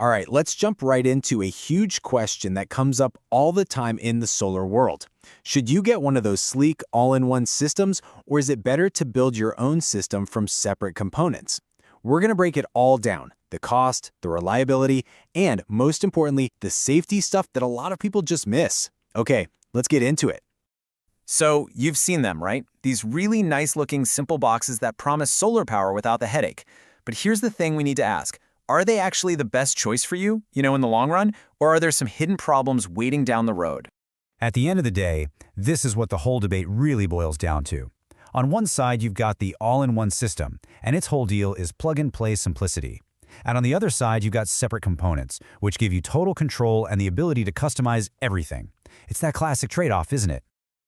All right, let's jump right into a huge question that comes up all the time in the solar world. Should you get one of those sleek, all-in-one systems, or is it better to build your own system from separate components? We're going to break it all down: the cost, the reliability, and most importantly, the safety stuff that a lot of people just miss. Okay, let's get into it. So, you've seen them, right? These really nice-looking, simple boxes that promise solar power without the headache. But here's the thing we need to ask. Are they actually the best choice for you, in the long run? Or are there some hidden problems waiting down the road? At the end of the day, this is what the whole debate really boils down to. On one side, you've got the all-in-one system, and its whole deal is plug-and-play simplicity. And on the other side, you've got separate components, which give you total control and the ability to customize everything. It's that classic trade-off, isn't it?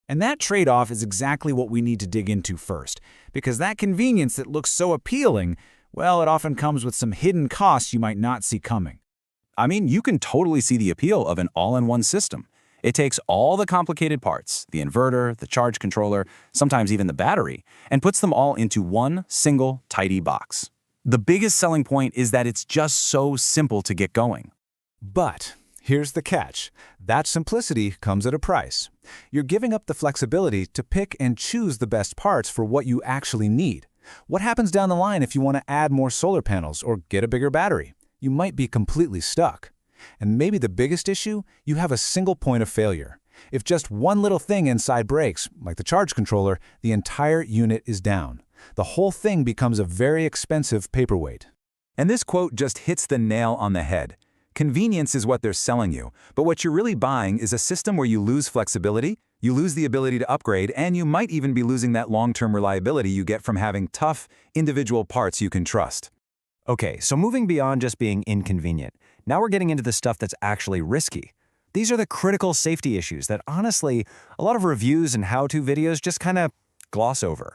And that trade-off is exactly what we need to dig into first, because that convenience that looks so appealing, well, it often comes with some hidden costs you might not see coming. I mean, you can totally see the appeal of an all-in-one system. It takes all the complicated parts, the inverter, the charge controller, sometimes even the battery, and puts them all into one single, tidy box. The biggest selling point is that it's just so simple to get going. But here's the catch. That simplicity comes at a price. You're giving up the flexibility to pick and choose the best parts for what you actually need. What happens down the line if you want to add more solar panels or get a bigger battery? You might be completely stuck. And maybe the biggest issue, you have a single point of failure. If just one little thing inside breaks, like the charge controller, the entire unit is down. The whole thing becomes a very expensive paperweight. And this quote just hits the nail on the head. Convenience is what they're selling you, but what you're really buying is a system where you lose flexibility, you lose the ability to upgrade, and you might even be losing that long-term reliability you get from having tough, individual parts you can trust. Okay, so moving beyond just being inconvenient, now we're getting into the stuff that's actually risky. These are the critical safety issues that, honestly, a lot of reviews and how-to videos just kind of gloss over.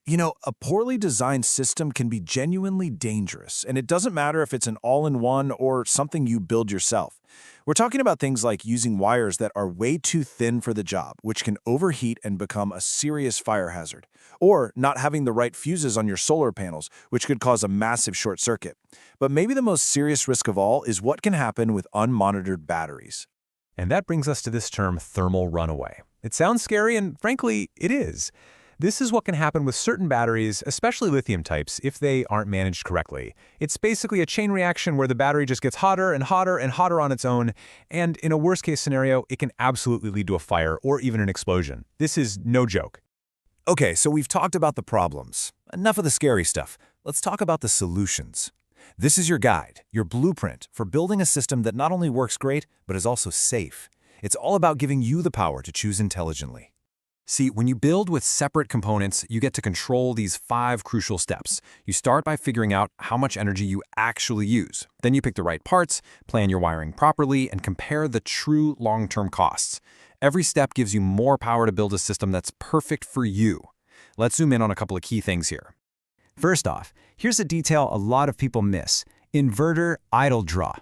You know, a poorly designed system can be genuinely dangerous, and it doesn't matter if it's an all-in-one or something you build yourself. We're talking about things like using wires that are way too thin for the job, which can overheat and become a serious fire hazard, or not having the right fuses on your solar panels, which could cause a massive short circuit. But maybe the most serious risk of all is what can happen with unmonitored batteries. And that brings us to this term thermal runaway. It sounds scary, and frankly, it is. This is what can happen with certain batteries, especially lithium types, if they aren't managed correctly. It's basically a chain reaction where the battery just gets hotter and hotter and hotter on its own, and in a worst-case scenario, it can absolutely lead to a fire or even an explosion. This is no joke. Okay, so we've talked about the problems. Enough of the scary stuff. Let's talk about the solutions. This is your guide, your blueprint for building a system that not only works great, but is also safe. It's all about giving you the power to choose intelligently. See, when you build with separate components, you get to control these 5 crucial steps. You start by figuring out how much energy you actually use. Then you pick the right parts, plan your wiring properly, and compare the true long-term costs. Every step gives you more power to build a system that's perfect for you. Let's zoom in on a couple of key things here. First off, here's a detail a lot of people miss: inverter idle draw.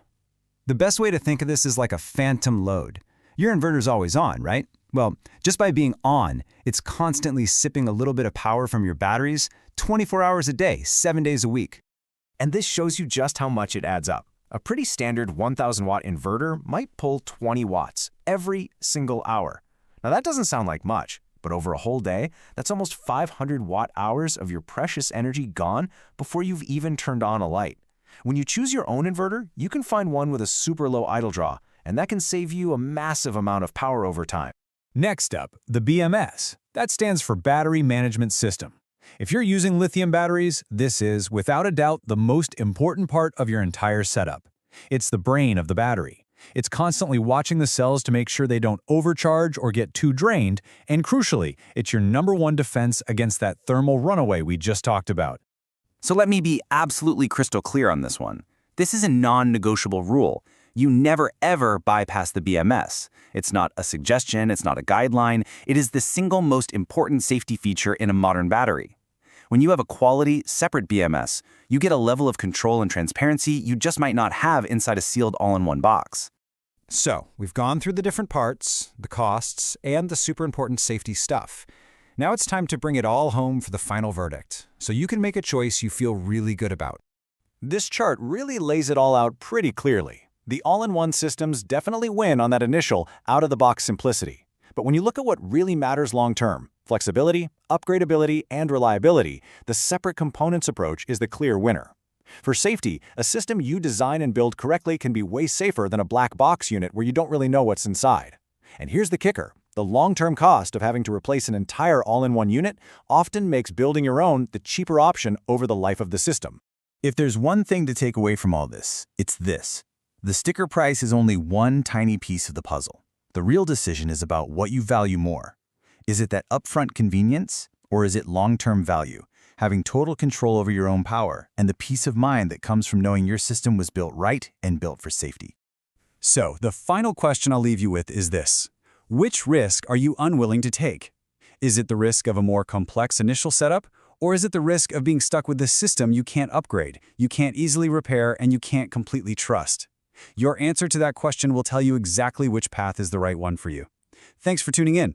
The best way to think of this is like a phantom load. Your inverter's always on, right? Well, just by being on, it's constantly sipping a little bit of power from your batteries 24 hours a day, 7 days a week. And this shows you just how much it adds up. A pretty standard 1,000-watt inverter might pull 20 watts every single hour. Now that doesn't sound like much, but over a whole day, that's almost 500 watt-hours of your precious energy gone before you've even turned on a light. When you choose your own inverter, you can find one with a super low idle draw, and that can save you a massive amount of power over time. Next up, the BMS. That stands for Battery Management System. If you're using lithium batteries, this is, without a doubt, the most important part of your entire setup. It's the brain of the battery. It's constantly watching the cells to make sure they don't overcharge or get too drained, and crucially, it's your #1 defense against that thermal runaway we just talked about. So let me be absolutely crystal clear on this one. This is a non-negotiable rule. You never ever bypass the BMS. It's not a suggestion, it's not a guideline, it is the single most important safety feature in a modern battery. When you have a quality, separate BMS, you get a level of control and transparency you just might not have inside a sealed all-in-one box. So, we've gone through the different parts, the costs, and the super important safety stuff. Now it's time to bring it all home for the final verdict, so you can make a choice you feel really good about. This chart really lays it all out pretty clearly. The all-in-one systems definitely win on that initial, out-of-the-box simplicity. But when you look at what really matters long-term, flexibility, upgradability, and reliability, the separate components approach is the clear winner. For safety, a system you design and build correctly can be way safer than a black box unit where you don't really know what's inside. And here's the kicker. The long-term cost of having to replace an entire all-in-one unit often makes building your own the cheaper option over the life of the system. If there's one thing to take away from all this, it's this. The sticker price is only one tiny piece of the puzzle. The real decision is about what you value more. Is it that upfront convenience, or is it long-term value, having total control over your own power and the peace of mind that comes from knowing your system was built right and built for safety? So, the final question I'll leave you with is this. Which risk are you unwilling to take? Is it the risk of a more complex initial setup, or is it the risk of being stuck with a system you can't upgrade, you can't easily repair, and you can't completely trust? Your answer to that question will tell you exactly which path is the right one for you. Thanks for tuning in.